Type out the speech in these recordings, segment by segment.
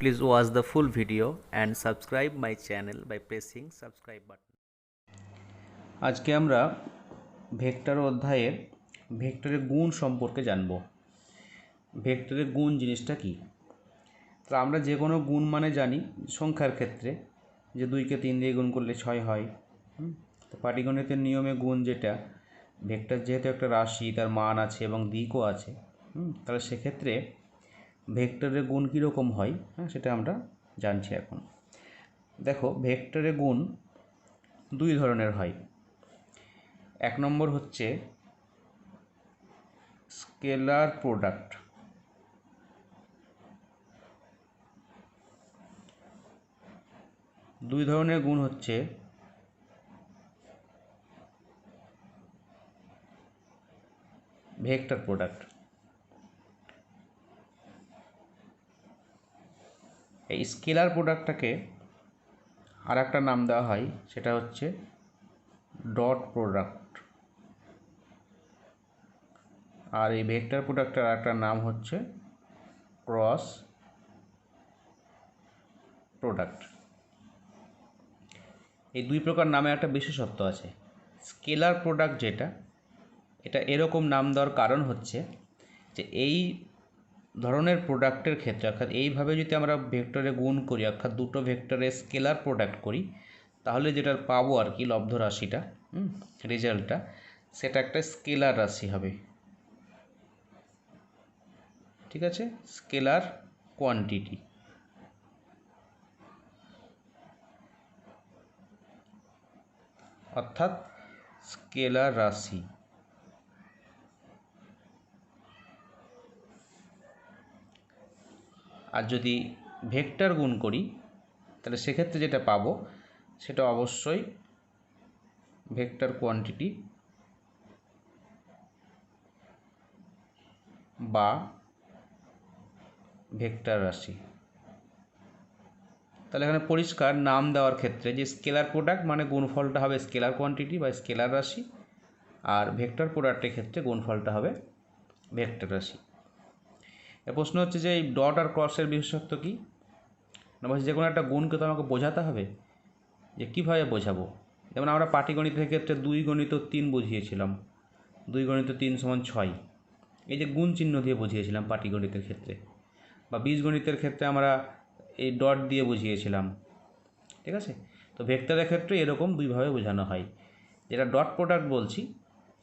Please watch the full video and subscribe my channel by pressing subscribe button. আজকে আমরা vector অধ্যায়ের ভেক্টরের গুণ সম্পর্কে জানব। ভেক্টরের গুণ জিনিসটা কি? তো আমরা যে কোনো গুণ মানে জানি সংখ্যার ক্ষেত্রে যে 2কে 3 দিয়ে গুণ করলে 6 হয়। তো পাটিগণিতের নিয়মে গুণ যেটা, ভেক্টর যেহেতু একটা রাশি, তার মান আছে এবং দিকও আছে, তাহলে সেক্ষেত্রে ভেক্টরের গুণ কীরকম হয় সেটা আমরা জানছি এখন। দেখো, ভেক্টরের গুণ দুই ধরনের হয়। এক নম্বর হচ্ছে স্কেলার প্রোডাক্ট। দুই ধরনের গুণ হচ্ছে ভেক্টর প্রোডাক্ট। এই স্কেলার প্রোডাক্টটাকে আর একটা নাম দেওয়া হয়, সেটা হচ্ছে ডট প্রোডাক্ট। আর এই ভেক্টর প্রোডাক্টের আর একটা নাম হচ্ছে ক্রস প্রোডাক্ট। এই দুই প্রকার নামে একটা বিশেষত্ব আছে। স্কেলার প্রোডাক্ট যেটা, এটা এরকম নাম দেওয়ার কারণ হচ্ছে যে এই ধরনের প্রোডাক্টের ক্ষেত্রে, অর্থাৎ এইভাবে যদি আমরা ভেক্টরে গুণ করি, অর্থাৎ দুটো ভেক্টরে স্কেলার প্রোডাক্ট করি, তাহলে যেটা পাবো আর কি লব্ধ রাশিটা, রেজাল্টটা, সেটা একটা স্কেলার রাশি হবে। ঠিক আছে, স্কেলার কোয়ান্টিটি। অর্থাৎ স্কেলার রাশি। আর যদি ভেক্টর গুণ করি, তাহলে সেক্ষেত্রে যেটা পাবো সেটা অবশ্যই ভেক্টর কোয়ান্টিটি বা ভেক্টর রাশি। তাহলে এখানে পরিষ্কার নাম দেওয়ার ক্ষেত্রে যে স্কেলার প্রোডাক্ট মানে গুণফলটা হবে স্কেলার কোয়ান্টিটি বা স্কেলার রাশি, আর ভেক্টর প্রোডাক্টের ক্ষেত্রে গুণফলটা হবে ভেক্টর রাশি। এ প্রশ্ন হচ্ছে যে এই ডট আর ক্রসের বিশেষত্ব কী? না বলছি যে কোনো একটা গুণকে তো আমাকে বোঝাতে হবে, যে কীভাবে বোঝাবো। যেমন আমরা পাটিগণিতের ক্ষেত্রে 2 গুণিত 3 বুঝিয়েছিলাম, 2 গুণিত 3 সমান 6, এই যে গুণ চিহ্ন দিয়ে বুঝিয়েছিলাম পাটিগণিতের ক্ষেত্রে। বা বীজগণিতের ক্ষেত্রে আমরা এই ডট দিয়ে বুঝিয়েছিলাম। ঠিক আছে, তো ভেক্টরের ক্ষেত্রে এরকম দুইভাবে বোঝানো হয়। যেটা ডট প্রোডাক্ট বলছি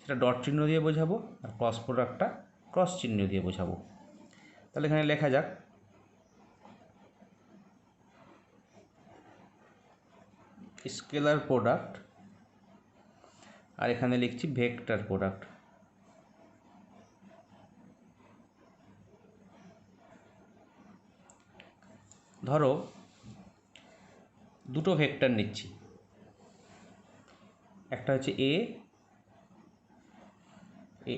সেটা ডট চিহ্ন দিয়ে বোঝাবো, আর ক্রস প্রোডাক্টটা ক্রস চিহ্ন দিয়ে বোঝাবো। তাহলে এখানে লেখা যাক স্কেলার প্রোডাক্ট, আর এখানে লিখছি ভেক্টর প্রোডাক্ট। ধরো দুটো ভেক্টর নিচ্ছি, একটা হচ্ছে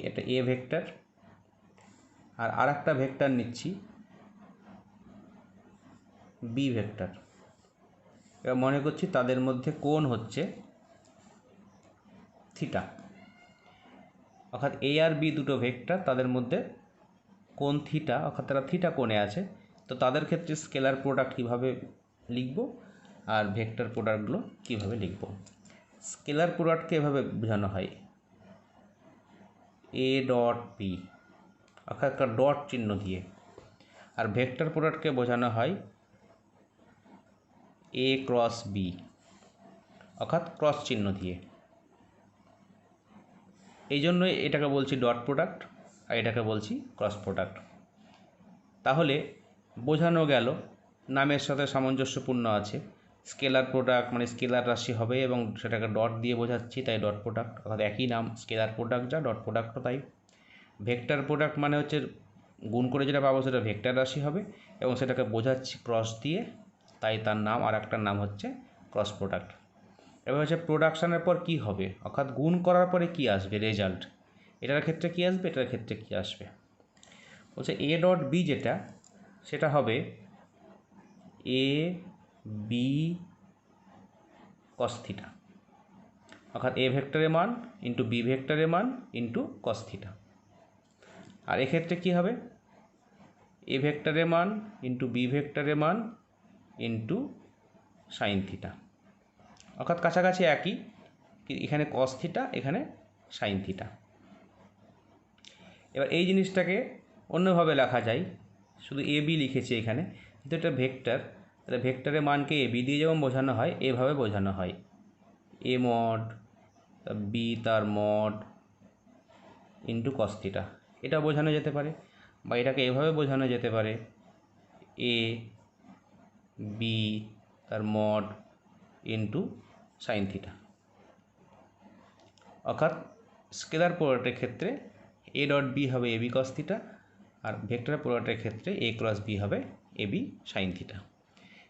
এটা এ ভেক্টর, আর আরেকটা ভেক্টর নিচ্ছি বি ভেক্টর। এবার মনে করছি তাদের মধ্যে কোণ হচ্ছে থিটা, অর্থাৎ এ আর বি দুটো ভেক্টর, তাদের মধ্যে কোণ থিটা, অর্থাৎ তারা থিটা কোণে আছে। তো তাদের ক্ষেত্রে স্কেলার প্রোডাক্ট কীভাবে লিখব আর ভেক্টর প্রোডাক্টগুলো কীভাবে লিখব। স্কেলার প্রোডাক্টকে এভাবে বোঝানো হয় এ ডট বি, অর্থাৎ একটা ডট চিহ্ন দিয়ে। আর ভেক্টর প্রোডাক্টকে বোঝানো হয় এ ক্রস বি, অর্থাৎ ক্রস চিহ্ন দিয়ে। এই জন্যই এটাকে বলছি ডট প্রোডাক্ট আর এটাকে বলছি ক্রস প্রোডাক্ট। তাহলে বোঝানো গেল, নামের সাথে সামঞ্জস্যপূর্ণ আছে। স্কেলার প্রোডাক্ট মানে স্কেলার রাশি হবে এবং সেটাকে ডট দিয়ে বোঝাচ্ছি, তাই ডট প্রোডাক্ট, অর্থাৎ একই নাম স্কেলার প্রোডাক্ট যা, ডট প্রোডাক্টও তাই। ভেক্টর প্রোডাক্ট মানে হচ্ছে গুণ করে যেটা পাবো সেটা ভেক্টর রাশি হবে এবং সেটাকে বোঝাচ্ছি ক্রস দিয়ে, তাই তার নাম আর একটা নাম হচ্ছে ক্রস প্রোডাক্ট। এবার হচ্ছে প্রোডাকশানের পর কি হবে, অর্থাৎ গুণ করার পরে কি আসবে রেজাল্ট, এটার ক্ষেত্রে কি আসবে, এটার ক্ষেত্রে কি আসবে। বলছে এ ডট বি যেটা, সেটা হবে এ বি কস থিটা, অর্থাৎ এ ভেক্টরের মান ইন্টু বি ভেক্টরের মান ইন্টু কস থিটা। আর এক্ষেত্রে কী হবে, এ ভেক্টরের মান ইন্টু বি ভেক্টরের মান ইন্টু সাইন থিটা, অর্থাৎ কাছাকাছি একই, এখানে কস থিটা, এখানে সাইন থিটা। এবার এই জিনিসটাকে অন্যভাবে লেখা যায়, শুধু এ বি লিখেছি এখানে, কিন্তু এটা ভেক্টর, তাহলে ভেক্টরের মানকে এ বি দিয়ে যেমন বোঝানো হয় এভাবে বোঝানো হয়, এ মড বি তার মড ইন্টু কস থিটা, এটা বোঝানো যেতে পারে, বা এটাকে এভাবে বোঝানো যেতে পারে, এ বি তার মড ইন্টু সাইন থিটা। অর্থাৎ স্কেলার প্রোডাক্টের ক্ষেত্রে এ ডট বি হবে এ বি কস থিটা, আর ভেক্টর প্রোডাক্টের ক্ষেত্রে এ ক্রস বি হবে এ বি সাইন থিটা।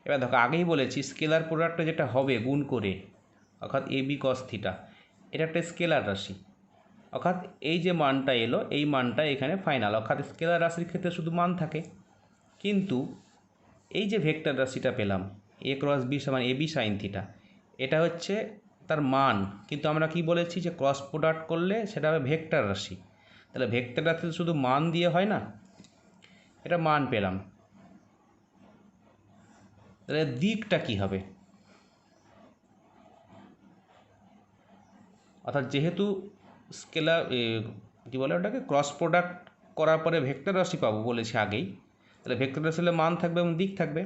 এবার দেখো আগেই বলেছি স্কেলার প্রোডাক্টে যেটা হবে গুণ করে, অর্থাৎ এ বি কস থিটা, এটা একটা স্কেলার রাশি, অর্থাৎ এই যে মানটা এলো এই মানটা এখানে ফাইনাল, অর্থাৎ স্কেলার রাশির ক্ষেত্রে শুধু মান থাকে। কিন্তু এই যে ভেক্টর রাশিটা পেলাম এ ক্রস বি সমান এ বি সাইন থিটা, এটা হচ্ছে তার মান, কিন্তু আমরা কি বলেছি যে ক্রস প্রোডাক্ট করলে সেটা হবে ভেক্টর রাশি, তাহলে ভেক্টর রাশি শুধু মান দিয়ে হয় না, এটা মান পেলাম, তাহলে দিকটা কি হবে, অর্থাৎ যেহেতু স্কেলার কী বলে ওটাকে ক্রস প্রোডাক্ট করার পরে ভেক্টর রাশি পাবো বলেছি আগেই, তাহলে ভেক্টর রাশি হলে মান থাকবে এবং দিক থাকবে,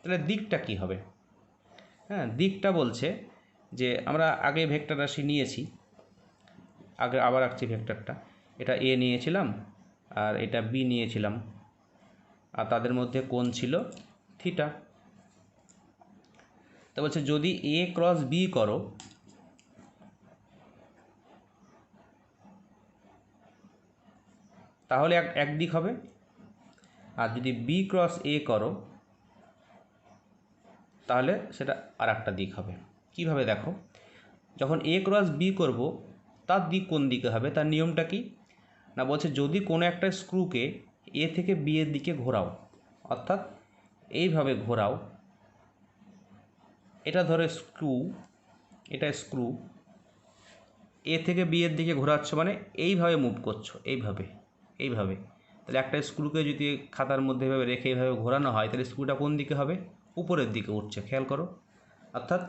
তাহলে দিকটা কি হবে? হ্যাঁ, দিকটা বলছে যে আমরা আগে ভেক্টর রাশি নিয়েছি, আগে আবার রাখছি ভেক্টরটা, এটা এ নিয়েছিলাম আর এটা বি নিয়েছিলাম, আর তাদের মধ্যে কোণ ছিল থিটা। তা বলছে যদি এ ক্রস বি করো তাহলে এক দিক হবে, আর যদি বি ক্রস এ করো তাহলে সেটা আর একটা দিক হবে। কিভাবে দেখো, যখন এ ক্রস বি করব তার দিক কোন দিকে হবে, তার নিয়মটা কি না, বলছে যদি কোনো একটা স্ক্রুকে এ থেকে বি এর দিকে ঘোরাও, অর্থাৎ এইভাবে ঘোরাও, এটা ধরে স্ক্রু, এটা স্ক্রু, এ থেকে বি এর দিকে ঘোরাচ্ছ মানে এইভাবে মুভ করছো, এইভাবে এইভাবে, তাহলে একটা স্ক্রুকে যদি খাতার মধ্যে এভাবে রেখে এইভাবে ঘোরানো হয় তাহলে স্ক্রুটা কোন দিকে হবে, উপরের দিকে উঠছে, খেয়াল করো, অর্থাৎ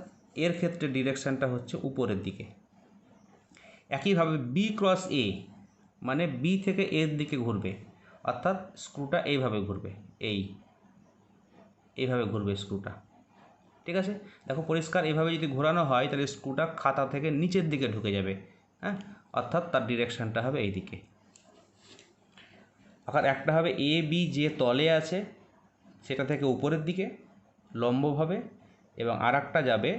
এর ক্ষেত্রে ডিরেকশানটা হচ্ছে উপরের দিকে। একইভাবে বি ক্রস এ মানে বি থেকে এর দিকে ঘুরবে, অর্থাৎ স্ক্রুটা এইভাবে ঘুরবে, এইভাবে ঘুরবে স্ক্রুটা, ঠিক আছে। দেখো পরিষ্কার, এইভাবে যদি ঘোরানো হয় তাহলে স্ক্রুটা খাতা থেকে নিচের দিকে ঢুকে যাবে, হ্যাঁ, অর্থাৎ তার ডিরেকশানটা হবে এই দিকে। অর্থাৎ একটা হবে এ বি যে তলে আছে সেটা থেকে উপরের দিকে লম্বভাবে, এবং আর একটা যাবে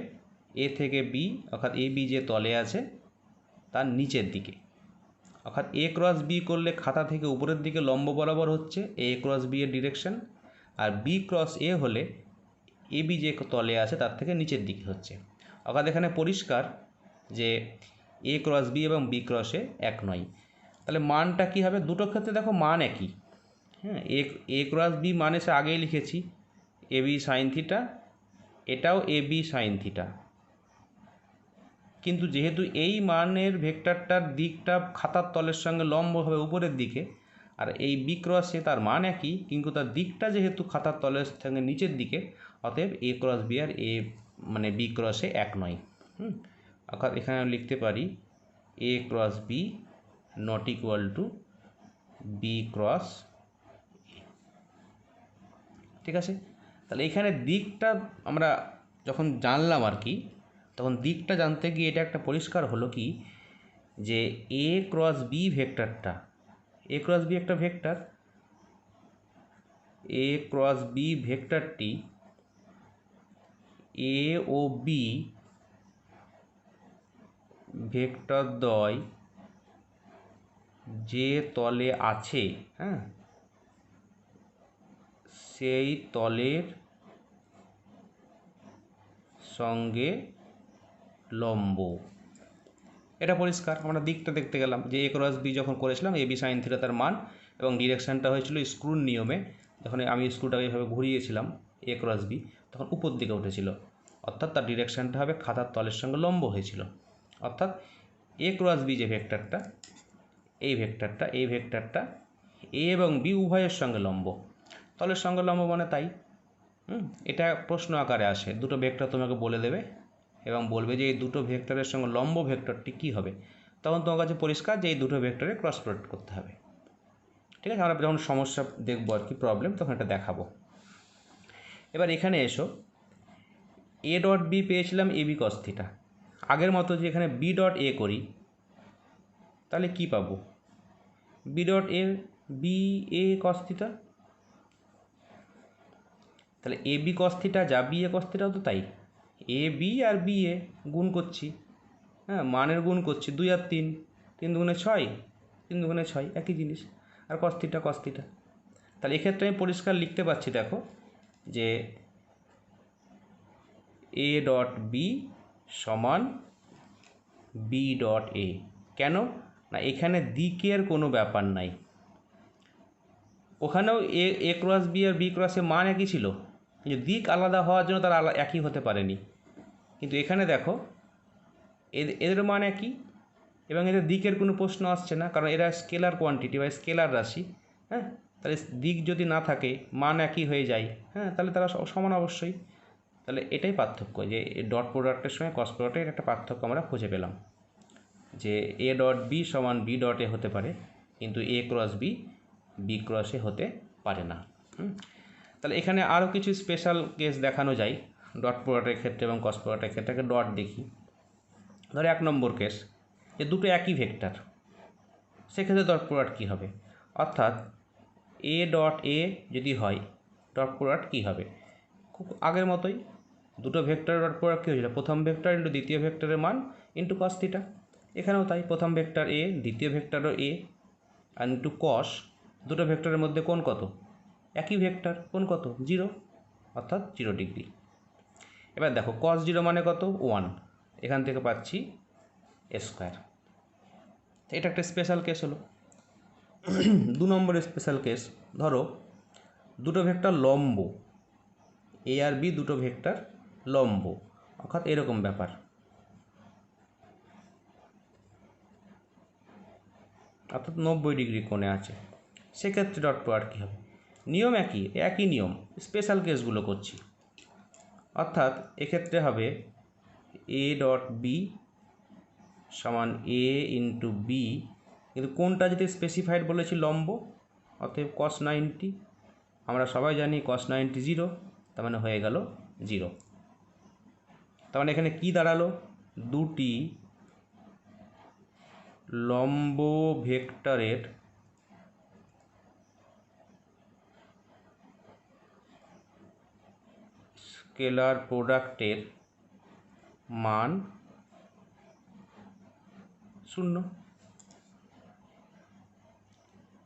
এ থেকে বি, অর্থাৎ এ বি যে তলে আছে তার নিচের দিকে, অর্থাৎ এ ক্রস বি করলে খাতা থেকে উপরের দিকে লম্ব বরাবর হচ্ছে এ ক্রস বি এর ডিরেকশন, আর বি ক্রস এ হলে এ বি যে তলে আছে তার থেকে নিচের দিকে হচ্ছে। অর্থাৎ এখানে পরিষ্কার যে এ ক্রস বি এবং বি ক্রসে এক নয়, তাহলে মানটা কী হবে, দুটো ক্ষেত্রে দেখো মান একই, হ্যাঁ, এ ক্রস বি মানে সে আগেই লিখেছি এ বি সাইন থিটা, এটাও এ বি সাইন থিটা, কিন্তু যেহেতু এই মানের ভেক্টরটার দিকটা খাতার তলের সঙ্গে লম্ব হবে উপরের দিকে, আর এই বি ক্রসে তার মান একই কিন্তু তার দিকটা যেহেতু খাতার তলের সঙ্গে নিচের দিকে, অতএব এ ক্রস বি আর এ মানে বি ক্রসে এক নয়। অর্থাৎ এখানে লিখতে পারি A cross B not equal to B cross, ঠিক আছে। তাহলে এখানে দিকটা আমরা যখন জানলাম আর কি, তখন দিকটা জানতে গিয়ে এটা একটা পরিষ্কার হলো কি যে এ ক্রস বি ভেক্টরটা, এ ক্রস বি একটা ভেক্টর, এ ক্রস বি ভেক্টরটি এ ও বি ভেক্টর দ্বয় যে তলে আছে, হ্যাঁ, সেই তলের সঙ্গে লম্ব, এটা পরিষ্কার। আমরা দিকটা দেখতে গেলাম যে এ ক্রস বি যখন করেছিলাম এ বি সাইন থিটা তার মান, এবং ডিরেকশানটা হয়েছিল স্ক্রুর নিয়মে, যখন আমি স্ক্রুটাকে এইভাবে ঘুরিয়েছিলাম এ ক্রস বি তখন উপর দিকে উঠেছিল, অর্থাৎ তার ডিরেকশানটা হবে খাতার তলের সঙ্গে লম্ব হয়েছিল, অর্থাৎ এ ক্রস বি যে ভেক্টরটা এই ভেক্টরটা এ এবং বি উভয়ের সঙ্গে লম্ব, তলের সঙ্গে লম্ব মানে তাই। এটা প্রশ্ন আকারে আসে, দুটো ভেক্টর তোমাকে বলে দেবে এবং বলবে যে এই দুটো ভেক্টরের সঙ্গে লম্ব ভেক্টরটি কী হবে, তখন তোমার কাছে পরিষ্কার যে এই দুটো ভেক্টরে ক্রস প্রোডাক্ট করতে হবে। ঠিক আছে, আমরা যখন সমস্যা দেখবো আর কি প্রবলেম, তখন এটা দেখাবো। এবার এখানে এসো, এ ডট বি পেয়েছিলাম এ বি কস থিটা। আগের মতো যে এখানে বি ডট এ করি, তাহলে কি পাবো? B dot A B A cos theta, তাহলে এ বি কস থিটা যা বি এ কস থিটাও তো তাই। A B R B A গুণ করছি, হ্যাঁ মানের গুণ করছি, 2 আর 3, 3 দুগুণে 6, 3 দুগুণে 6 একই জিনিস, আর কস থিটা কস থিটা। তাহলে এক্ষেত্রে আমি পরিষ্কার লিখতে পারছি, দেখো যে এ ডট বি সমান বি ডট এ। কেন না, এখানে দিকের কোনো ব্যাপার নাই। ওখানেও এ ক্রস বি আর বি ক্রসে মান একই ছিল, কিন্তু দিক আলাদা হওয়ার জন্য তারা একই হতে পারেনি। কিন্তু এখানে দেখো এদের মান একই এবং এদের দিকের কোনো প্রশ্ন আসছে না, কারণ এরা স্কেলার কোয়ান্টিটি বা স্কেলার রাশি। হ্যাঁ, তাহলে দিক যদি না থাকে, মান একই হয়ে যায়, হ্যাঁ তাহলে তারা সমান অবশ্যই। তাহলে এটাই পার্থক্য, যে ডট প্রোডাক্টের সঙ্গে ক্রস প্রোডাক্টের একটা পার্থক্য আমরা খুঁজে পেলাম, যে এ ডট বি সমান বি ডট এ হতে পারে, কিন্তু এ ক্রস বি বি ক্রসে হতে পারে না। তাহলে এখানে আরও কিছু স্পেশাল কেস দেখানো যায় ডট প্রোডাক্টের ক্ষেত্রে এবং ক্রস প্রোডাক্টের ক্ষেত্রে। ডট দেখি, ধরো 1 নম্বর কেস, যে দুটো একই ভেক্টর, সেক্ষেত্রে ডট প্রোডাক্ট কী হবে? অর্থাৎ এ ডট এ যদি হয়, ডট প্রোডাক্ট কী হবে? খুব আগের মতোই, দুটো ভেক্টর ডট প্রোডাক্ট কী হয়েছিল? প্রথম ভেক্টর ইন্টু দ্বিতীয় ভেক্টরের মান ইন্টু কস থিটা। এখানেও তাই, প্রথম ভেক্টর এ, দ্বিতীয় ভেক্টরও এ, আর ইন্টু কস। দুটো ভেক্টরের মধ্যে কোণ কত? একই ভেক্টর, কোণ কত? 0, অর্থাৎ 0 ডিগ্রি। এবার দেখো কস 0 মানে কত? 1, এখান থেকে পাচ্ছি এ স্কোয়ার। এটা একটা স্পেশাল কেস হলো। 2 নম্বরের স্পেশাল কেস, ধরো দুটো ভেক্টর লম্ব, এ আর বি দুটো ভেক্টর লম্ব, অর্থাৎ এরকম ব্যাপার। অর্থাৎ 90 ডিগ্রি কোণে আছে, সেক্ষেত্রে ডট প্রোডাক্ট কী হবে? নিয়ম একই নিয়ম, স্পেশাল কেসগুলো করছি। অর্থাৎ এক্ষেত্রে হবে এ ডট বি সমান এ ইন্টু বি, কিন্তু কোনটা যদি স্পেসিফাইড বলেছি লম্ব, অতএব কস 90। আমরা সবাই জানি কস 90 0, তার মানে হয়ে গেল 0। তার মানে এখানে কি দাঁড়ালো? দুটি লম্ব ভেক্টরের স্কেলার প্রোডাক্টের মান 0।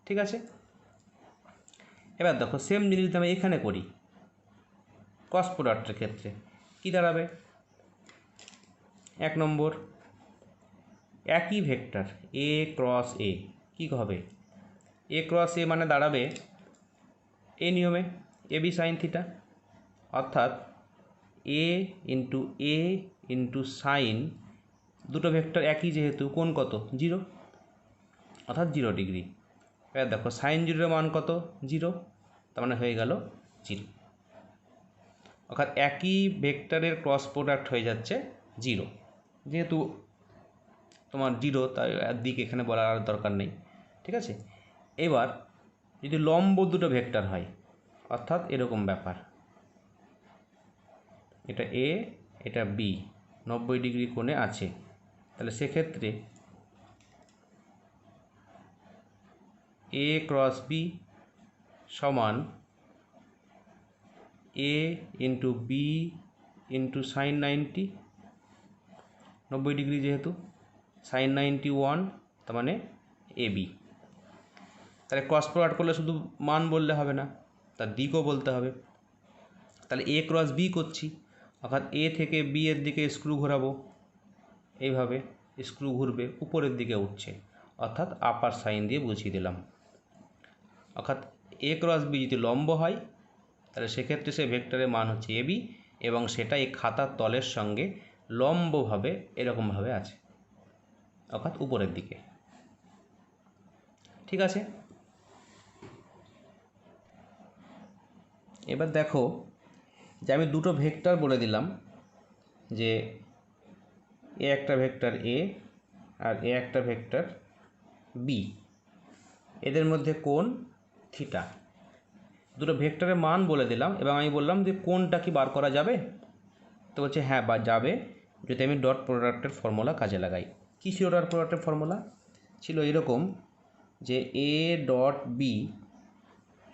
ঠিক আছে, এবার দেখো সেম জিনিস যদি আমি এখানে করি ক্রস প্রোডাক্টের ক্ষেত্রে, কী দাঁড়াবে? 1 নম্বর, একই ভেক্টর এ ক্রস এ, কী হবে? এ ক্রস এ মানে দাঁড়াবে এ নিয়মে এ বি সাইন থিটা, অর্থাৎ এ ইন্টু সাইন, দুটো ভেক্টর একই যেহেতু, কোণ কত? 0, অর্থাৎ 0 ডিগ্রি। এবার দেখো সাইন 0 মান কত? 0, তার মানে হয়ে গেল 0। অর্থাৎ একই ভেক্টরের ক্রস প্রোডাক্ট হয়ে যাচ্ছে 0, যেহেতু তোমার 0, তাই দিক এখানে বলার আর দরকার নেই। ঠিক আছে, এবার যদি লম্ব দুটো ভেক্টর হয়, অর্থাৎ এরকম ব্যাপার, এটা এ এটা বি 90 ডিগ্রি কোণে আছে, তাহলে সেক্ষেত্রে এ ক্রস বি সমান A into B into sine 90, 90 degree যেহেতু, সাইন 91, তার মানে এ বি। তাহলে ক্রস প্রোডাক্ট করলে শুধু মান বললে হবে না, তার দিকও বলতে হবে। তাহলে এ ক্রস বি করছি, অর্থাৎ এ থেকে বি এর দিকে স্ক্রু ঘোরাবো, এইভাবে স্ক্রু ঘুরবে, উপরের দিকে উঠছে, অর্থাৎ আপার সাইন দিয়ে বুঝিয়ে দিলাম। অর্থাৎ এ ক্রস বি যদি লম্ব হয়, তাহলে সেক্ষেত্রে সে ভেক্টরের মান হচ্ছে এ বি, এবং সেটা এই খাতার তলের সঙ্গে লম্বভাবে এরকমভাবে আছে, অর্থাৎ উপরের দিকে। ঠিক আছে, এবার দেখো যে আমি দুটো ভেক্টর বলে দিলাম যে এ একটা ভেক্টর এ আর এ একটা ভেক্টর বি, এদের মধ্যে কোণ থিটা। দুটো ভেক্টরের মান বলে দিলাম এবং আমি বললাম যে কোণটা কি বার করা যাবে, তো বলছে হ্যাঁ বা যাবে যদি আমি ডট প্রোডাক্টের ফর্মুলা কাজে লাগাই। কী ছিল ডট প্রোডাক্টের ফর্মুলা? ছিল এরকম যে এ ডট বি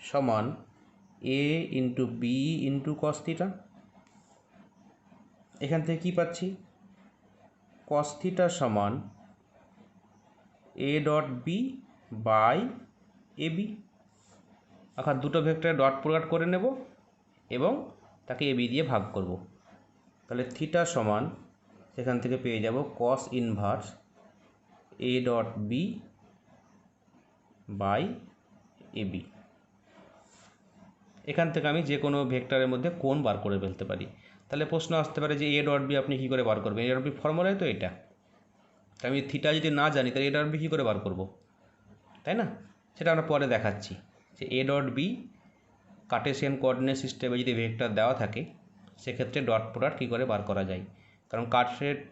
সমান A into B into cos theta. এখান থেকে কী পাচ্ছি? কস থিটা সমান A dot B by A B, অর্থাৎ দুটো ভেক্টরে ডট প্রোডাক্ট করে নেব এবং তাকে এ বি দিয়ে ভাগ করব। তাহলে থিটা সমান সেখান থেকে পেয়ে যাব cos inverse A dot B by A B. এখান থেকে আমি যে কোনো ভেক্টরের মধ্যে কোণ বার করে ফেলতে পারি। তাহলে প্রশ্ন আসতে পারে যে এ ডট বি আপনি কী করে বার করবেন? এ ডট বি ফর্মুলাই তো এটা। তাই আমি থিটা যদি না জানি তাহলে এ ডট বি কী করে বার করব, তাই না? সেটা আমরা পরে দেখাচ্ছি যে A dot B Cartesian coordinate সিস্টেমে যদি ভেক্টর দেওয়া থাকে সেক্ষেত্রে ডট প্রোডাক্ট কী করে বার করা যায়। কারণ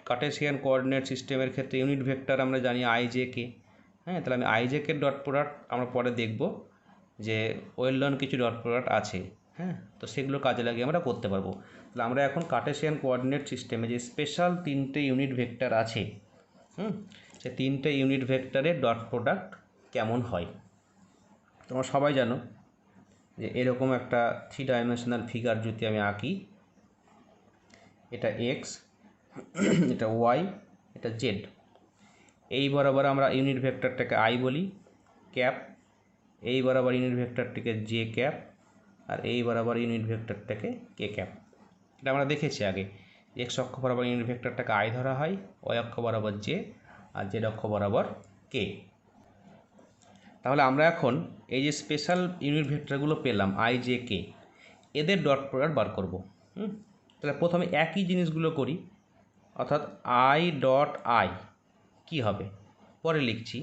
কার্টেসিয়ান কোঅর্ডিনেট সিস্টেমের ক্ষেত্রে ইউনিট ভেক্টর আমরা জানি আই জে কে। হ্যাঁ, তাহলে আমি I J K dot product আমরা পরে দেখব যে ওয়েল নন কিছু ডট প্রোডাক্ট আছে। হ্যাঁ, তো সেগুলো কাজে লাগিয়ে আমরা করতে পারবো। তাহলে আমরা এখন কার্টেসিয়ান কোঅর্ডিনেট সিস্টেমে যে স্পেশাল তিনটে ইউনিট ভেক্টর আছে, সে তিনটে ইউনিট ভেক্টরের ডট প্রোডাক্ট কেমন হয়। তোমরা সবাই জানো যে এরকম একটা 3 ডাইমেনশনাল ফিগার যদি আমি আঁকি, এটা এক্স, এটা ওয়াই, এটা জেড। এই বরাবর আমরা ইউনিট ভেক্টরটাকে আই বলি ক্যাপ, এই বরাবর ইউনিট ভেক্টরটিকে জে ক্যাপ, আর এই বরাবর ইউনিট ভেক্টরটাকে কে ক্যাপ। এটা আমরা দেখেছি আগে। এক্স অক্ষ বরাবর ইউনিট ভেক্টরটাকে আই ধরা হয়, ওয়াই অক্ষ বরাবর জে, আর জেড অক্ষ বরাবর কে। তাহলে আমরা এখন এই যে স্পেশাল ইউনিট ভেক্টরগুলো পেলাম আই জে কে, এদের ডট প্রোডাক্ট বার করব। তাহলে প্রথমে একই জিনিসগুলো করি, অর্থাৎ আই ডট আই কী হবে পরে লিখছি,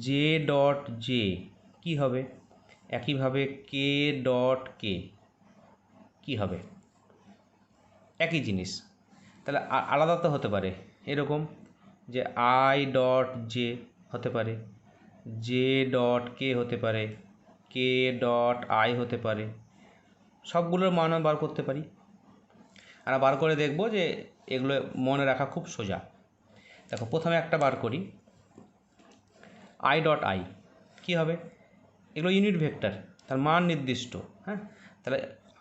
জে ডট জে কী হবে, একইভাবে কে ডট কে কী হবে, একই জিনিস। তাহলে আলাদা তো হতে পারে, এরকম যে আই ডট জে হতে পারে, জে ডট কে হতে পারে, কে ডট আই হতে পারে, সবগুলোর মান বার করতে পারি। আমরা বার করে দেখব যে এগুলো মনে রাখা খুব সোজা। দেখো প্রথমে একটা বার করি, আই ডট আই কী হবে, এগুলো ইউনিট ভেক্টর, তার মান নির্দিষ্ট। হ্যাঁ, তাহলে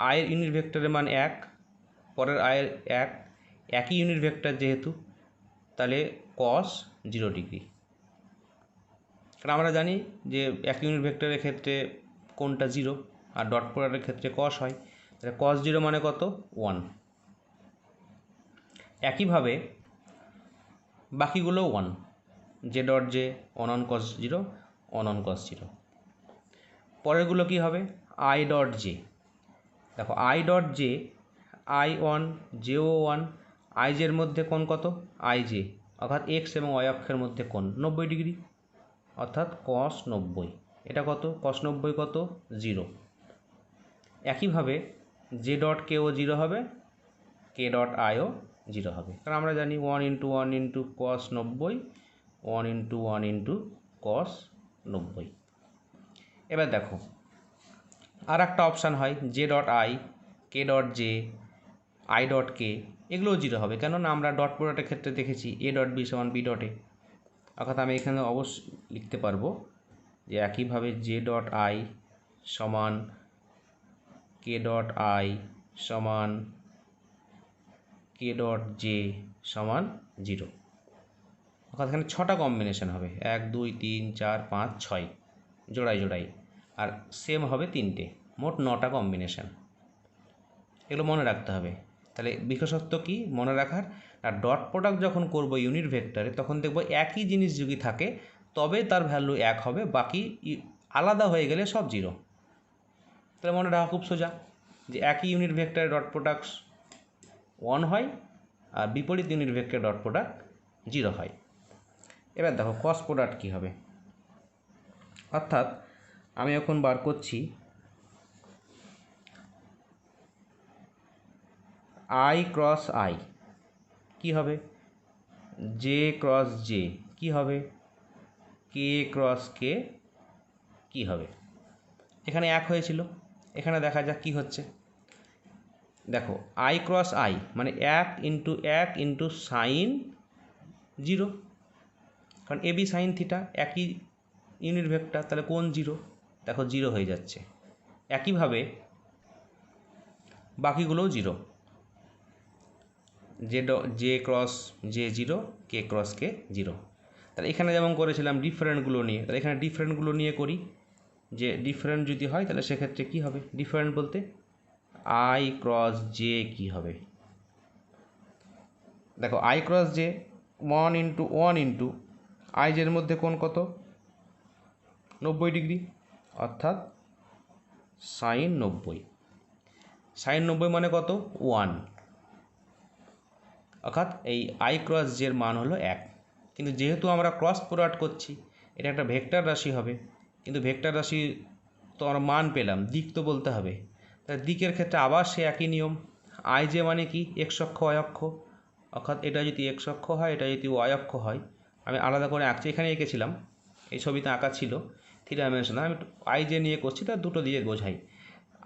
আয়ের ইউনিট ভেক্টরের মান 1, পরের আয়ের 1, একই ইউনিট ভেক্টর যেহেতু, তাহলে কস 0 ডিগ্রি। কারণ আমরা জানি যে এক ইউনিট ভেক্টরের ক্ষেত্রে কোনটা 0 আর ডট প্রোডাক্টের ক্ষেত্রে কস হয়, তাহলে কস 0 মানে কত 1। একইভাবে বাকিগুলো 1, J dot J 1 on cos 0, 1 on cos 0। পরেরগুলো কী হবে, আই ডট জে। দেখো আই ডট জে, আই 1 জেও 1, আই জের মধ্যে কোণ কত, আই জে, অর্থাৎ এক্স এবং ওয়াই অক্ষের মধ্যে কোণ 90 ডিগ্রি, অর্থাৎ কস 90। এটা কত, কস 90 কত 0। একইভাবে জে ডট কেও 0 হবে, কে ডট আইও 0 হবে, কারণ আমরা জানি 1 into 1 into cos 90, 1 into 1 into cos 90। এবার দেখো আর একটা অপশান হয় J dot I, K dot J, I dot K, এগুলোও 0 হবে, কেননা আমরা ডট প্রোডাক্টের ক্ষেত্রে দেখেছি এ ডট বি সমান বি ডট এ। অর্থাৎ আমি এখানে অবশ্যই লিখতে পারবো যে একইভাবে জে ডট আই সমান কে ডট আই সমান কে ডট জে সমান 0। অর্থাৎ এখানে 6টা কম্বিনেশন হবে, 1 2 3 4 5 6 জোড়ায় জোড়ায়, আর সেম হবে 3টে, মোট 9টা কম্বিনেশন। এগুলো মনে রাখতে হবে। তাহলে বিশেষত্ব কি মনে রাখার, আর ডট প্রোডাক্ট যখন করব ইউনিট ভেক্টরে তখন দেখব একই জিনিস যদি থাকে তবে তার ভ্যালু 1 হবে, বাকি আলাদা হয়ে গেলে সব 0। তাহলে মনে রাখা খুব সোজা যে একই ইউনিট ভেক্টরে ডট প্রোডাক্ট 1 হয় আর বিপরীত ইউনিট ভেক্টরে ডট প্রোডাক্ট 0 হয়। এবার দেখো ক্রস প্রোডাক্ট কী হবে, অর্থাৎ আমি এখন বার করছি আই ক্রস আই কী হবে, জে ক্রস জে কী হবে, কে ক্রস কে কী হবে। এখানে এক হয়েছিল, এখানে দেখা যাক কী হচ্ছে। দেখো আই ক্রস আই মানে এক ইন্টু সাইন 0, কারণ এবি সাইন থিটা একই ইউনিট ভেক্টর, তাহলে কোন 0, দেখো 0 হয়ে যাচ্ছে। একইভাবে বাকিগুলোও 0, জে ক্রস জে 0, কে ক্রস কে 0। তাহলে এখানে যেমন করেছিলাম ডিফারেন্টগুলো নিয়ে, তাহলে এখানে ডিফারেন্টগুলো নিয়ে করি, যে ডিফারেন্ট যদি হয় তাহলে সেক্ষেত্রে কী হবে, ডিফারেন্ট বলতে আই ক্রস জে কী হবে। দেখো I cross J 1 into I জের মধ্যে কোণ কত, 90 ডিগ্রি, অর্থাৎ সাইন 90। সাইন 90 মানে কত, 1, অর্থাৎ এই আই ক্রস জের মান হলো 1। কিন্তু যেহেতু আমরা ক্রস প্রোডাক্ট করছি, এটা একটা ভেক্টর রাশি হবে, কিন্তু ভেক্টর রাশি তো আমরা মান পেলাম, দিক তো বলতে হবে। তাহলে দিকের ক্ষেত্রে আবার সে একই নিয়ম, আই জে মানে কি, এক্স অক্ষ ওয়াই অক্ষ, অর্থাৎ এটা যদি এক্স অক্ষ হয়, এটা যদি ওয়াই অক্ষ হয়, আমি আলাদা করে আঁকছি, এখানে এঁকেছিলাম, এই ছবিতে আঁকা ছিল থ্রি ডাইমেনশনাল, আমি আই জে নিয়ে করছি, তার দুটো দিয়ে বোঝাই।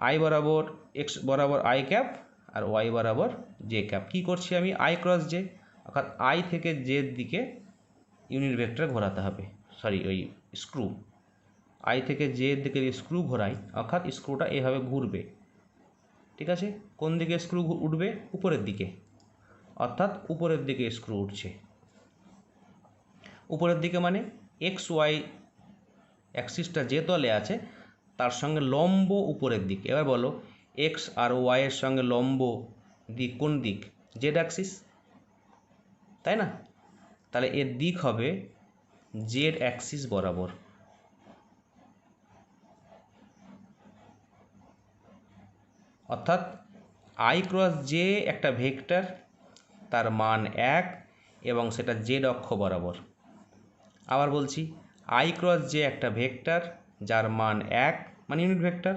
আই বরাবর এক্স বরাবর আই ক্যাপ আর ওয়াই বরাবর জে ক্যাপ। কী করছি আমি, আই ক্রস জে, অর্থাৎ আই থেকে জের দিকে ইউনিট ভেক্টর ঘোরাতে হবে, সরি ওই স্ক্রু, আই থেকে জের দিকে স্ক্রু ঘোরাই, অর্থাৎ স্ক্রুটা এভাবে ঘুরবে, ঠিক আছে। কোন দিকে স্ক্রু উঠবে, উপরের দিকে, অর্থাৎ উপরের দিকে স্ক্রু উঠছে। উপরের দিকে মানে এক্স ওয়াই অ্যাক্সিসটা যে তলে আছে তার সঙ্গে লম্ব উপরের দিক। এবার বলো এক্স আর ওয়াইয়ের সঙ্গে লম্ব দিক কোন দিক, জেড অ্যাক্সিস, তাই না। তাহলে এর দিক হবে জেড অ্যাক্সিস বরাবর। অর্থাৎ আই ক্রস জে একটা ভেক্টর, তার মান 1 এবং সেটা জেড অক্ষ বরাবর। আবার বলছি, আই ক্রস জে একটা ভেক্টর যার মান 1 মানে ইউনিট ভেক্টর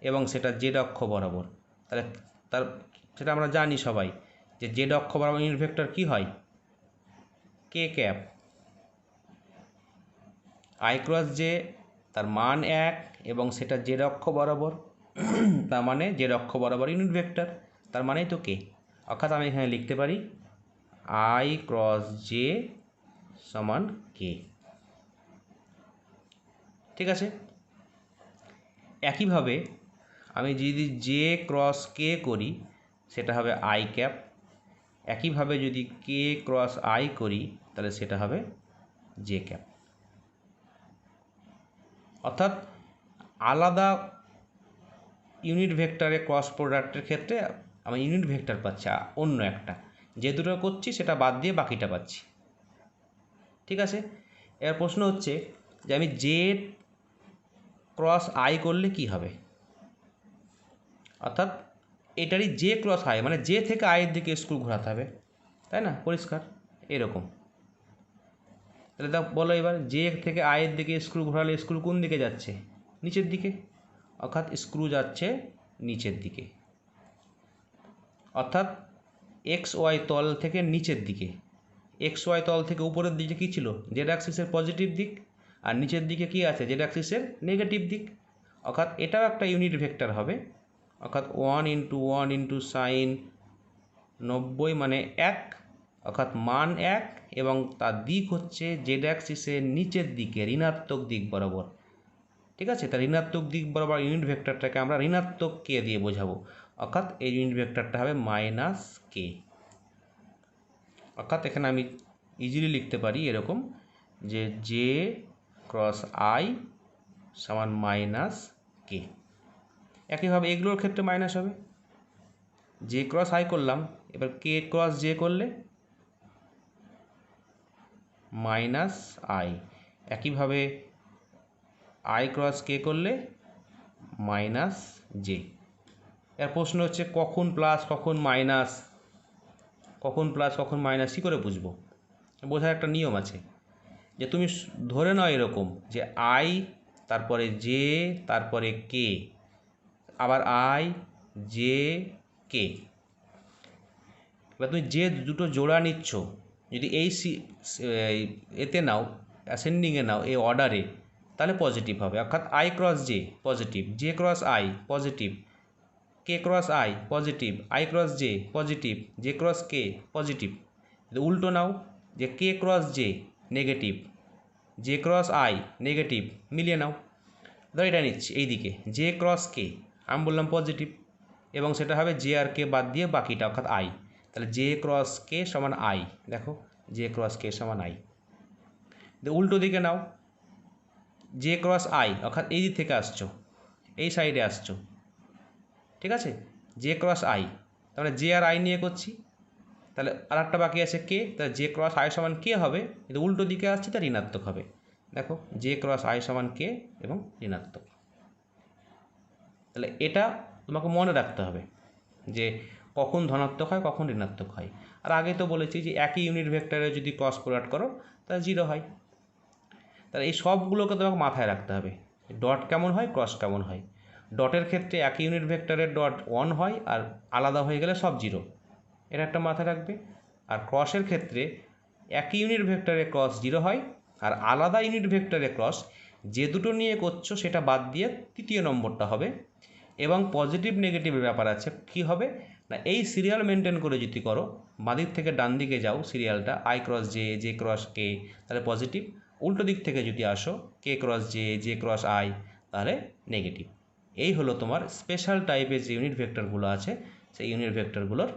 এবং সেটা জেড অক্ষ বরাবর। তাহলে সেটা আমরা জানি সবাই যে জেড অক্ষ বরাবর ইউনিট ভেক্টর কী হয়, কে ক্যাপ। আই ক্রস জে তার মান 1 এবং সেটা জেড অক্ষ বরাবর, তার মানে জেড অক্ষ বরাবর ইউনিট ভেক্টর, তার মানেই তো কে। অর্থাৎ আমি এখানে লিখতে পারি আই ক্রস জে সমান কে, ঠিক আছে। একইভাবে আমি যদি জে ক্রস কে করি সেটা হবে আই ক্যাপ, একইভাবে যদি কে ক্রস আই করি তাহলে সেটা হবে জে ক্যাপ। অর্থাৎ আলাদা ইউনিট ভেক্টরে ক্রস প্রোডাক্টের ক্ষেত্রে আমি ইউনিট ভেক্টর পাচ্ছি অন্য একটা, যে দুটো করছি সেটা বাদ দিয়ে বাকিটা পাচ্ছি, ঠিক আছে। এবার প্রশ্ন হচ্ছে যে আমি জে ক্রস আই করলে কি হবে, অর্থাৎ এটারই জে ক্রস আই মানে জে থেকে আইয়ের দিকে স্ক্রু ঘোরাতে হবে, তাই না, পরিষ্কার এরকম। তাহলে বলো এবার জে থেকে আইয়ের দিকে স্ক্রু ঘোরালে স্ক্রু কোন দিকে যাচ্ছে, নিচের দিকে, অর্থাৎ স্ক্রু যাচ্ছে নিচের দিকে। অর্থাৎ এক্স ওয়াই তল থেকে নিচের দিকে, এক্স ওয়াই তল থেকে উপরের দিকে কী ছিল, জেড অ্যাক্সিসের পজিটিভ দিক, আর নিচের দিকে কি আছে, জেড অ্যাক্সিসের নেগেটিভ দিক। অর্থাৎ এটাও একটা ইউনিট ভেক্টর হবে, অর্থাৎ 1 ইন্টু সাইন 90 মানে 1, অর্থাৎ মান 1 এবং তার দিক হচ্ছে জেড অ্যাক্সিসের নিচের দিকে ঋণাত্মক দিক বরাবর, ঠিক আছে। তার ঋণাত্মক দিক বরাবর ইউনিট ভেক্টরটাকে আমরা ঋণাত্মক কে দিয়ে বোঝাবো, অর্থাৎ এই ইউনিট ভেক্টরটা হবে মাইনাস কে। অর্থাৎ এখানে আমি ইজিলি লিখতে পারি এরকম যে জে ক্রস আই সমান মাইনাস কে। একইভাবে এগুলোর ক্ষেত্রে মাইনাস হবে, জে ক্রস আই করলাম, এবার কে ক্রস জে করলে মাইনাস আই, একইভাবে আই ক্রস কে করলে মাইনাস জে। এর প্রশ্ন হচ্ছে কখন প্লাস কখন মাইনাস, কখন প্লাস কখন মাইনাস কী করে বুঝবো, বোঝার একটা নিয়ম আছে, যে তুমি ধরে নাও এরকম যে আই তারপরে জে তারপরে কে, আবার আই জে কে, এবার তুমি যে দুটো জোড়া নিচ্ছ যদি এতে নাও, অ্যাসেন্ডিংয়ে নাও, এই অর্ডারে, তাহলে পজিটিভ হবে। অর্থাৎ I cross J positive, J cross I positive, K cross I positive, I cross J positive, J cross K positive. উল্টো নাও, যে K cross J negative, J cross I negative, মিলিয়ে নাও। ধর এটা নিচ্ছি এই দিকে, জে ক্রস কে আমি বললাম পজিটিভ, এবং সেটা হবে জে আর কে বাদ দিয়ে বাকিটা অর্থাৎ আই। তাহলে জে ক্রস কে সমান আই, দেখো জে ক্রস কে সমান আই। উল্টো দিকে নাও, জে ক্রস আই অর্থাৎ এই দিক থেকে আসছো, এই সাইডে আসছো, ঠিক আছে, জে ক্রস আই, তাহলে জে আর আই নিয়ে করছি, তাহলে আর একটা বাকি আছে কে, তাহলে জে ক্রস আই সমান কে হবে, কিন্তু উল্টো দিকে আসছে তা ঋণাত্মক হবে। দেখো জে ক্রস আই সমান কে এবং ঋণাত্মক। তাহলে এটা তোমাকে মনে রাখতে হবে যে কখন ধনাত্মক হয় কখন ঋণাত্মক হয়। আর আগে তো বলেছি যে একই ইউনিট ভেক্টরে যদি ক্রস প্রোডাক্ট করো তাহলে 0 হয়। তাহলে এই সবগুলোকে তোমাকে মাথায় রাখতে হবে, ডট কেমন হয় ক্রস কেমন হয়। ডটের ক্ষেত্রে একই ইউনিট ভেক্টরের ডট 1 হয়, আর আলাদা হয়ে গেলে সব 0, এটা একটা মাথায় রাখবে। আর ক্রসের ক্ষেত্রে একই ইউনিট ভেক্টরে ক্রস 0 হয়, আর আলাদা ইউনিট ভেক্টরে ক্রস যে দুটো নিয়ে করছো সেটা বাদ দিয়ে তৃতীয় নম্বরটা হবে। এবং পজিটিভ নেগেটিভের ব্যাপার আছে, কি হবে না এই সিরিয়াল মেনটেন করে যদি করো, বাঁদিক থেকে ডান দিকে যাও সিরিয়ালটা, I cross J, J cross K, তাহলে পজিটিভ। উল্টো দিক থেকে যদি আসো, K cross J, J cross I, তাহলে নেগেটিভ। এই হলো তোমার স্পেশাল টাইপের যে ইউনিট ভেক্টরগুলো আছে সেই ইউনিট ভেক্টরগুলোর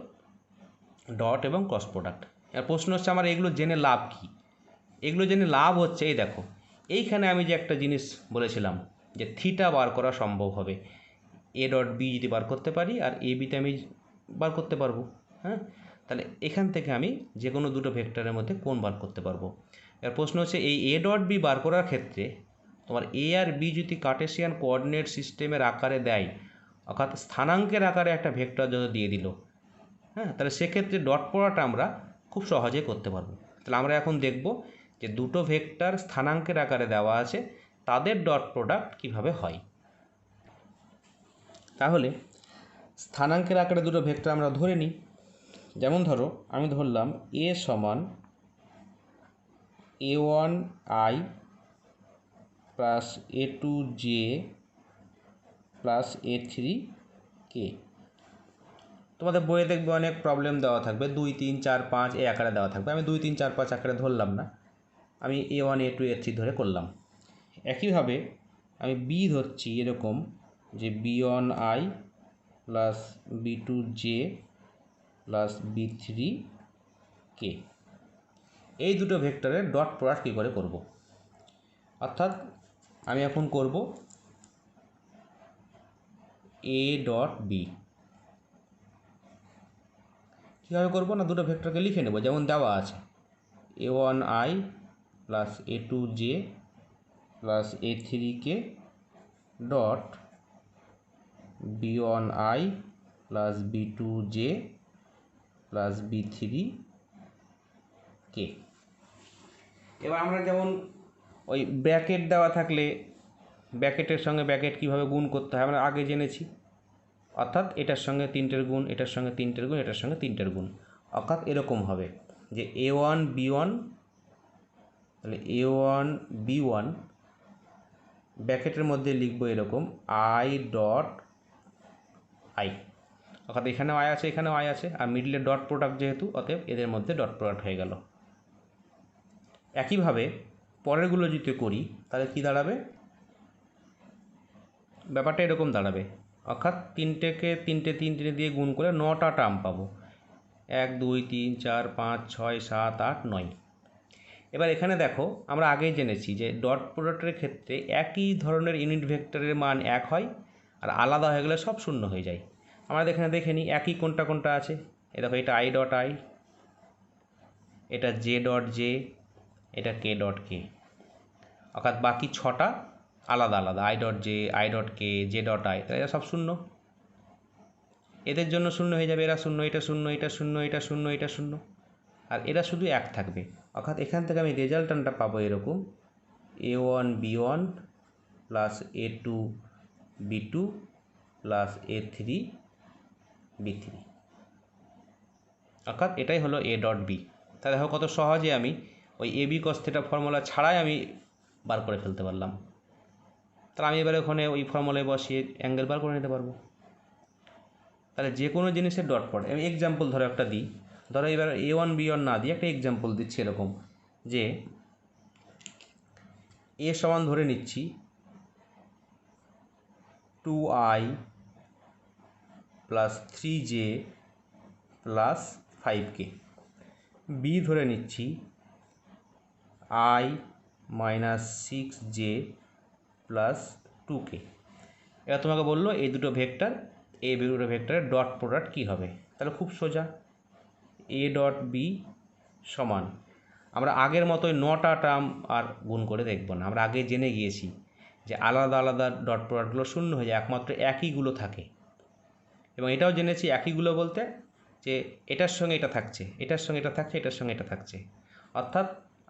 ডট এবং ক্রস প্রোডাক্ট। আর প্রশ্ন হচ্ছে আমার এগুলো জেনে লাভ কী? এগুলো জেনে লাভ হচ্ছে এই দেখো, এইখানে আমি যে একটা জিনিস বলেছিলাম যে থিটা বার করা সম্ভব হবে, এ ডট বি যদি বার করতে পারি আর এ বিতে আমি বার করতে পারবো, হ্যাঁ, তাহলে এখান থেকে আমি যে কোনো দুটো ভেক্টরের মধ্যে কোণ বার করতে পারবো। এর প্রশ্ন হচ্ছে এই এ ডট বি বার করার ক্ষেত্রে তোমার এ আর বি যদি কার্টেসিয়ান কোঅর্ডিনেট সিস্টেমের আকারে দেয়, অর্থাৎ স্থানাঙ্কের আকারে একটা ভেক্টর যদি দিয়ে দিল, হ্যাঁ, তাহলে সেক্ষেত্রে ডট প্রোডাক্ট আমরা খুব সহজে করতে পারবো। তাহলে আমরা এখন দেখব যে দুটো ভেক্টর স্থানাঙ্কের আকারে দেওয়া আছে তাদের ডট প্রোডাক্ট কিভাবে হয়। তাহলে স্থানাঙ্কের আকারে দুটো ভেক্টর আমরা ধরে নিই। যেমন ধরো আমি ধরলাম এ সমান a1i plus a2j plus a3k। তোমাদের বইয়ে দেখবে অনেক প্রবলেম দেওয়া থাকবে 2 3 4 5 এই আকারে দেওয়া থাকবে, আমি 2 3 4 5 আকারে ধরলাম না, আমি a1 a2 a3 ধরে করলাম। একইভাবে আমি বি ধরছি এরকম যে b1i plus b2j plus b3k। এই দুটো ভেক্টরের ডট প্রোডাক্ট কী করে করব, অর্থাৎ আমি এখন করব এ ডট বি। কীভাবে করবো না দুটো ভেক্টরকে লিখে নেব যেমন দেওয়া আছে, a1i plus a2j plus a3k dot b1i plus b2j plus b3k। এবার আমরা যেমন ওই ব্র্যাকেট দেওয়া থাকলে ব্র্যাকেটের সঙ্গে ব্র্যাকেট কীভাবে গুণ করতে হয় আমরা আগে জেনেছি, অর্থাৎ এটার সঙ্গে 3টের গুণ, এটার সঙ্গে 3টের গুণ, এটার সঙ্গে 3টের গুণ, অর্থাৎ এরকম হবে যে a1 b1, তাহলে a1 b1 ব্র্যাকেটের মধ্যে লিখবো এরকম i ডট আই, অর্থাৎ এখানেও আই আছে এখানেও আই আছে, আর মিডলে ডট প্রোডাক্ট যেহেতু অতএব এদের মধ্যে ডট প্রোডাক্ট হয়ে গেল। একইভাবে পরেরগুলো যদি করি তাহলে কি দাঁড়াবে, ব্যাপারটা এরকম দাঁড়াবে, অর্থাৎ 3টেকে 3টে দিয়ে গুণ করে 9টা টার্ম পাবো, 1 2 3 4 5 6 7 8 9। এবার এখানে দেখো আমরা আগেই জেনেছি যে ডট প্রোডাক্টের ক্ষেত্রে একই ধরনের ইউনিট ভেক্টরের মান 1 হয়, আর আলাদা হয়ে গেলে সব শূন্য হয়ে যায়। আমরা এখানে দেখে নিই একই কোনটা কোনটা আছে, এ দেখো এটা আই ডট আই, এটা জে ডট জে, এটা কে ডট কে, অর্থাৎ বাকি 6টা আলাদা আলাদা, I dot J, I dot K, J dot I, তাহলে এরা সব শূন্য, এদের জন্য শূন্য হয়ে যাবে, এরা শূন্য, এটা শূন্য, এটা শূন্য, এটা শূন্য, এটা শূন্য, আর এরা শুধু 1 থাকবে। অর্থাৎ এখান থেকে আমি রেজাল্টটা পাবো এরকম a1 b1 plus a2 b2 plus a3 b3, অর্থাৎ এটাই হলো এ ডট বি। তাহলে দেখো কত সহজে আমি ওই এ বি কস থিটা ফর্মুলা ছাড়াই আমি বার করে ফেলতে পারলাম। তাহলে আমি এবারে ওখানে ওই ফর্মুলায় বসিয়ে অ্যাঙ্গেল বার করে নিতে পারবো। তাহলে যে কোনো জিনিসের ডট প্রোডাক্ট, আমি এক্সাম্পল ধরো একটা দিই, ধরো এবার A1 B1 না দিয়ে একটা এক্সাম্পল দিচ্ছি এরকম যে এ সমান ধরে নিচ্ছি 2i plus 3j plus 5k, B ধরে নিচ্ছি i minus 6j plus 2k। এবার তোমাকে বললো এই দুটো ভেক্টর, এই দুটো ভেক্টরের ডট প্রোডাক্ট কী হবে। তাহলে খুব সোজা, এ ডট বি সমান, আমরা আগের মতোই 9টা টার্ম আর গুণ করে দেখব না, আমরা আগে জেনে গিয়েছি যে আলাদা আলাদা ডট প্রোডাক্টগুলো শূন্য হয়ে যায়, একমাত্র একইগুলো থাকে। এবং এটাও জেনেছি একইগুলো বলতে যে এটার সঙ্গে এটা থাকছে, এটার সঙ্গে এটা থাকছে, এটার সঙ্গে এটা থাকছে, অর্থাৎ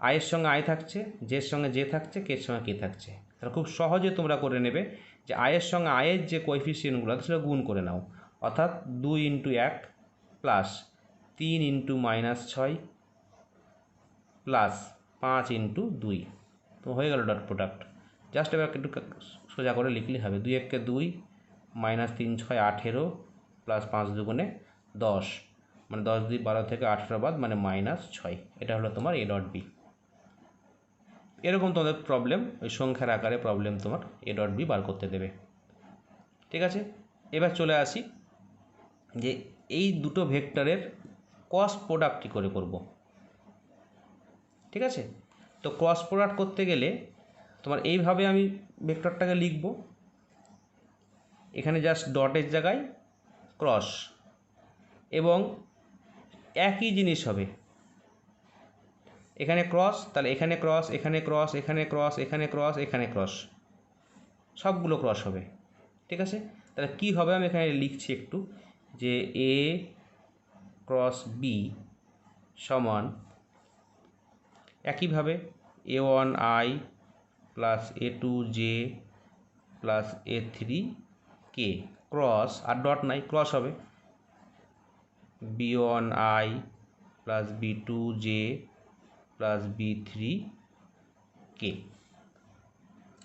আয়ের সঙ্গে আয় থাকছে, জের সঙ্গে জে থাকছে, কের সঙ্গে কে থাকছে। তাহলে খুব সহজে তোমরা করে নেবে যে আয়ের সঙ্গে আয়ের যে কোএফিসিয়েন্টগুলো আছে সেটা গুণ করে নাও, অর্থাৎ 2 into 1 plus 3 into minus 6 plus 5 into 2, তো হয়ে গেল ডট প্রোডাক্ট। জাস্ট এবার একটু সোজা করে লিখলে হবে, 2 1 2 মাইনাস 3 6 18 প্লাস 5 2 10, মানে 10 2 12 থেকে 18 বাদ মানে মাইনাস 6। এটা হলো তোমার এ ডট বি। এরকম তোমাদের প্রবলেম ওই সংখ্যার আকারে প্রবলেম তোমার এ ডট বি বার করতে দেবে। ঠিক আছে, এবার চলে আসি যে এই দুটো ভেক্টরের ক্রস প্রোডাক্ট কী করে করব। ঠিক আছে, তো ক্রস প্রোডাক্ট করতে গেলে তোমার এইভাবে আমি ভেক্টরটাকে লিখব, এখানে জাস্ট ডটের জায়গায় ক্রস, এবং একই জিনিস হবে, এখানে ক্রস, তাহলে এখানে ক্রস, এখানে ক্রস, এখানে ক্রস, এখানে ক্রস, এখানে ক্রস, সবগুলো ক্রস হবে। ঠিক আছে, তাহলে কী হবে আমি এখানে লিখছি একটু, যে এ ক্রস বি সমান একইভাবে A1i plus A2j plus A3k cross, আর ডট নাই, ক্রস হবে B1i plus B2j plus B3k।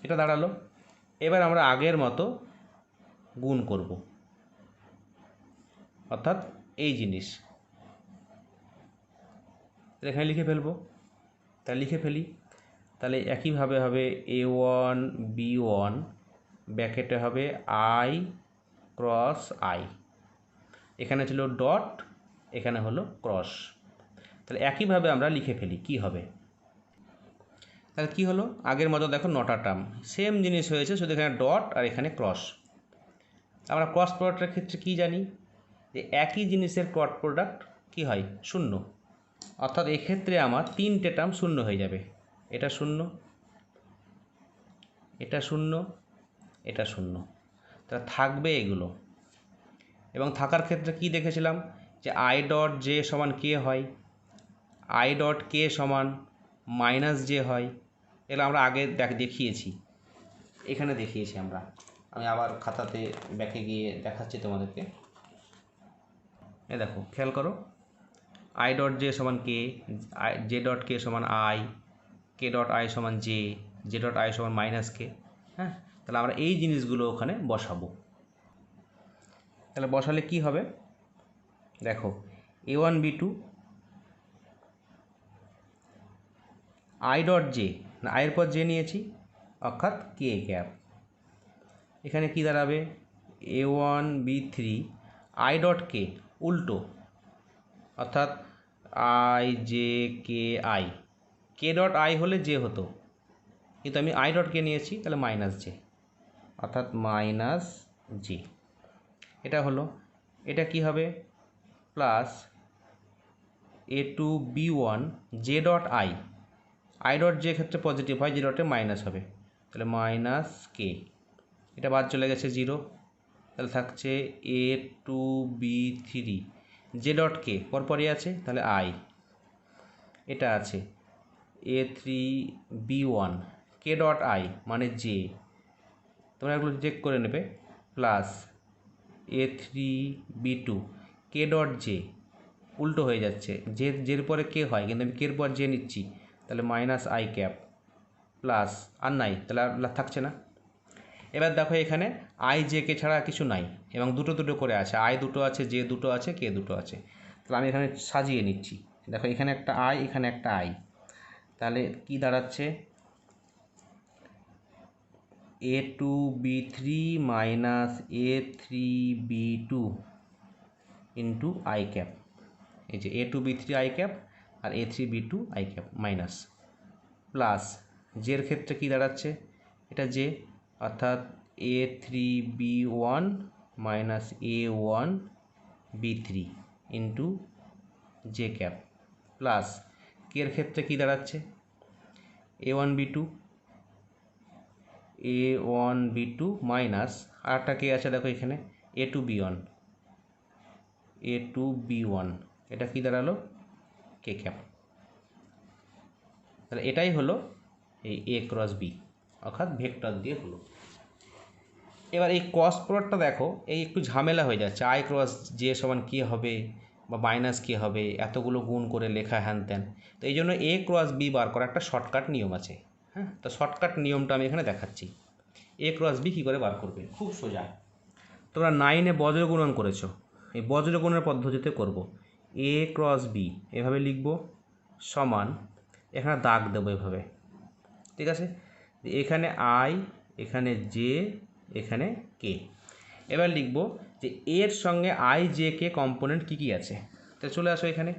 এটা দাঁড়ালো। এবার আমরা আগের মতো গুণ করব, অর্থাৎ এই জিনিস এখানে লিখে ফেলবো। তাহলে লিখে ফেলি, তাহলে একইভাবে হবে A1 B1 ব্র্যাকেটে হবে i ক্রস i, এখানে ছিল ডট, এখানে হলো ক্রস। তাহলে একইভাবে আমরা লিখে ফেলি, কি হবে, তাহলে কি হলো আগের মতো দেখো 9টা টার্ম, সেম জিনিস হয়েছে, শুধু এখানে ডট আর এখানে ক্রস। আমরা ক্রস প্রোডাক্টের ক্ষেত্রে কি জানি, যে একই জিনিসের ক্রস প্রোডাক্ট কি হয়, শূন্য, অর্থাৎ এক্ষেত্রে আমার 3টে টার্ম শূন্য হয়ে যাবে, এটা শূন্য, এটা শূন্য, এটা শূন্য, তা থাকবে এগুলো। এবং থাকার ক্ষেত্রে কি দেখেছিলাম, যে আই ডট জে সমান কে হয়, আই ডট কে সমান মাইনাস জে হয়, এগুলো আমরা আগে দেখিয়েছি, এখানে দেখিয়েছি আমরা। আমি আবার খাতাতে ব্যাকে গিয়ে দেখাচ্ছি তোমাদেরকে। এ দেখো খেয়াল করো, আই ডট জে সমান কে, জে ডট কে সমান আই, কে ডট আই সমান জে, জে ডট আই সমান মাইনাস কে। হ্যাঁ, তাহলে আমরা এই জিনিসগুলো ওখানে বসাবো। তাহলে বসালে কি হবে দেখো, A1 B2 I dot J, না আয়ের পর জে নিয়েছি, অর্থাৎ কে গ্যাপ, এখানে কি দাঁড়াবে A1 B3 আই ডট কে উল্টো, অর্থাৎ I J K I, K dot I হলে জে হতো, কিন্তু আমি আই ডট কে নিয়েছি, তাহলে মাইনাস জে, অর্থাৎ মাইনাস জে। এটা হলো, এটা কি হবে plus A2 B1 J dot I, I dot J ক্ষেত্রে পজিটিভ হয়, জে ডটে মাইনাস হবে, তাহলে মাইনাস কে, এটা বাদ চলে গেছে 0, তাহলে থাকছে A2 B3 J dot K পরপরই আছে, তাহলে আই, এটা আছে A3 B1 K dot I মানে জে, তোমরা এগুলো চেক করে নেবে, প্লাস A3 B2 কে ডট জে, উল্টো হয়ে যাচ্ছে, জের পরে কে হয় কিন্তু আমি কের পর জে নিচ্ছি, তাহলে মাইনাস আই ক্যাপ প্লাস আর নাই, তাহলে আর থাকছে না। এবার দেখো এখানে আই জে কে ছাড়া কিছু নাই এবং দুটো দুটো করে আছে, আই দুটো আছে, জে দুটো আছে, কে দুটো আছে। তাহলে আমি এখানে সাজিয়ে নিচ্ছি, দেখো এখানে একটা আই, এখানে একটা আই, তাহলে কি দাঁড়াচ্ছে A2B3 minus A3B2 into I cap, এই যে A2B3 আই ক্যাপ আর A3B2 I cap minus plus জের ক্ষেত্রে কি দাঁড়াচ্ছে, এটা জে, অর্থাৎ A3B1 minus A1B3 into J cap plus কের ক্ষেত্রে কি দাঁড়াচ্ছে A1B2 A1B2 মাইনাস আর একটা কে আছে দেখো এখানে A2B1 এটা কি দাঁড়ালো কে ক্যাপ। তাহলে এটাই হলো এই A ক্রস B, অর্থাৎ ভেক্টর দিয়ে হলো। এবার এই ক্রস প্রোডাক্টটা দেখো, এই একটু ঝামেলা হয়ে যাচ্ছে, আই ক্রস জে সমান কী হবে বা মাইনাস কী হবে, এতগুলো গুণ করে লেখা হ্যান ত্যান। তো এই জন্য A ক্রস B বার করা একটা শর্টকাট নিয়ম আছে। হ্যাঁ, তো শর্টকাট নিয়মটা আমি এখানে দেখাচ্ছি। A ক্রস B কী করে বার করবে, খুব সোজা। তোমরা 9-এ বজ্র গুণন করেছো, এই বজ্র গুণনের পদ্ধতিতে করব। A ক্রস B এভাবে লিখব সমান, এখানে দাগ দেবো এভাবে, ঠিক আছে। এখানে আই, এখানে জে, এখানে কে। এবার লিখব যে এর সঙ্গে আই জে কে কম্পোনেন্ট কী কী আছে। তো চলে আসো, এখানে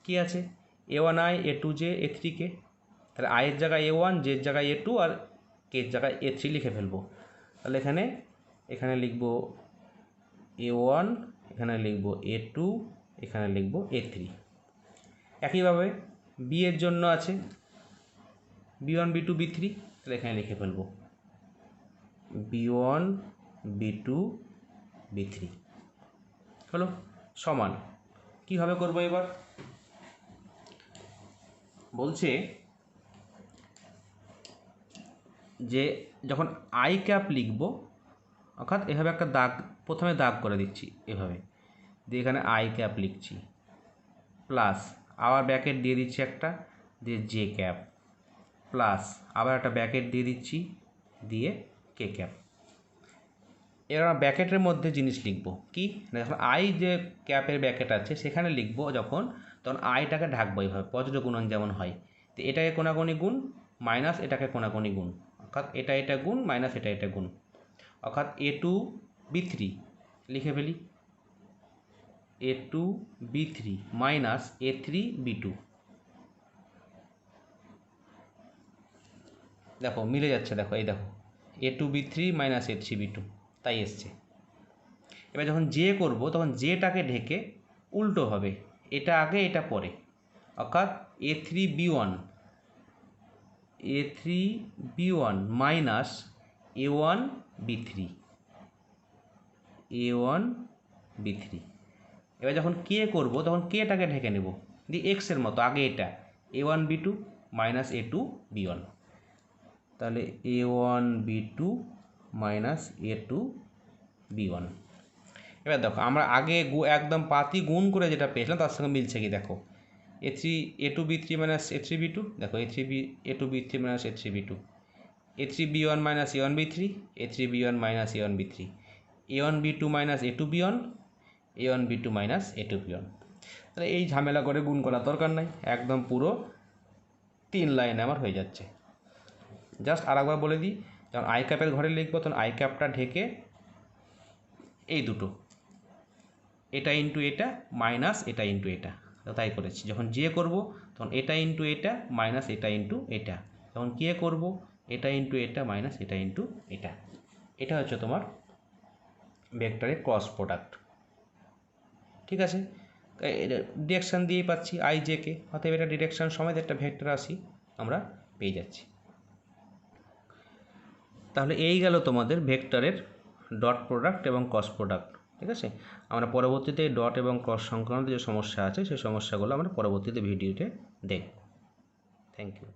কি আছে A1I A2J A3K, তাহলে আয়ের জায়গায় A1, জের জায়গায় A2 আর কের জায়গায় A3 লিখে ফেলবো। তাহলে এখানে লিখব A1, এখানে লিখব A2, এখানে লিখব A3। একইভাবে বি এর জন্য আছে B1 B2 B3, তাহলে এখানে লিখে ফেলব B1 B2 B3 হলো সমান। কীভাবে করবো এবার বলছে যে যখন আই ক্যাপ লিখব, অর্থাৎ এভাবে একটা দাগ, প্রথমে দাগ করে দিচ্ছি এভাবে, দিয়ে এখানে আই ক্যাপ লিখছি প্লাস আবার ব্যাকেট দিয়ে দিচ্ছি একটা, দিয়ে জে ক্যাপ প্লাস আবার একটা ব্যাকেট দিয়ে দিচ্ছি, দিয়ে কে ক্যাপ। এবার আমরা ব্যাকেটের মধ্যে জিনিস লিখব কি, যখন আই যে ক্যাপের ব্যাকেট আছে সেখানে লিখব যখন, তখন আইটাকে ঢাকবো এইভাবে, বজ্র গুণন যেমন হয়। তো এটাকে কোনাকুনি গুণ মাইনাস এটাকে কোনাকুনি গুণ, অর্থাৎ এটা গুণ মাইনাস এটা গুণ, অর্থাৎ A2B3 লিখে ফেলি, A2B3 মাইনাস A3B2। দেখো মিলে যাচ্ছে, দেখো এই দেখো A2B3 মাইনাস A3B2 তাই এসছে। এবার যখন জে করব তখন জেটাকে ঢেকে উল্টো হবে, এটা আগে এটা পরে, অর্থাৎ A3B1 মাইনাস A1B3 এবার যখন কে করব তখন কেটাকে ঢেকে নেব, দিয়ে এক্সের মতো আগে এটা A1B2 মাইনাস A2B1, তাহলে A1B2 মাইনাস A2B1। এবার দেখো আমরা আগে একদম পাতি গুণ করে যেটা পেয়েছিলাম তার সঙ্গে মিলছে কি দেখো, A2B3 মাইনাস A3B2, দেখো A2B3 minus A3B2, A3B1 minus A1B3, A3B1 minus A1B3, A1B2 minus A2B1, A1B2 minus A2B1। তাহলে এই ঝামেলা করে গুণ করার দরকার নাই, একদম পুরো 3 লাইনে আমার হয়ে যাচ্ছে। জাস্ট আরেকবার বলে দিই, যখন আই ক্যাপের ঘরে লিখবো তখন আই ক্যাপটা ঢেকে এই দুটো, এটা ইন্টু এটা মাইনাস এটা ইন্টু এটা, তাই করেছি। যখন জে করব তখন এটা ইন্টু এটা মাইনাস এটা ইন্টু এটা, যখন কে করব এটা ইন্টু এটা মাইনাস এটা ইন্টু এটা। এটা হচ্ছে তোমার ভেক্টরের ক্রস প্রোডাক্ট, ঠিক আছে। ডিরেকশান দিয়েই পাচ্ছি আই জে কে, অতএব এটা ডিরেকশান সমেত একটা ভেক্টর রাশি আমরা পেয়ে যাচ্ছি। তাহলে এই গেল তোমাদের ভেক্টরের ডট প্রোডাক্ট এবং ক্রস প্রোডাক্ট, ঠিক আছে। আমরা পরবর্তীতে ডট এবং ক্রস সংক্রান্ত যে সমস্যা আছে সেই সমস্যাগুলো আমরা পরবর্তীতে ভিডিওতে দেখব। Thank you.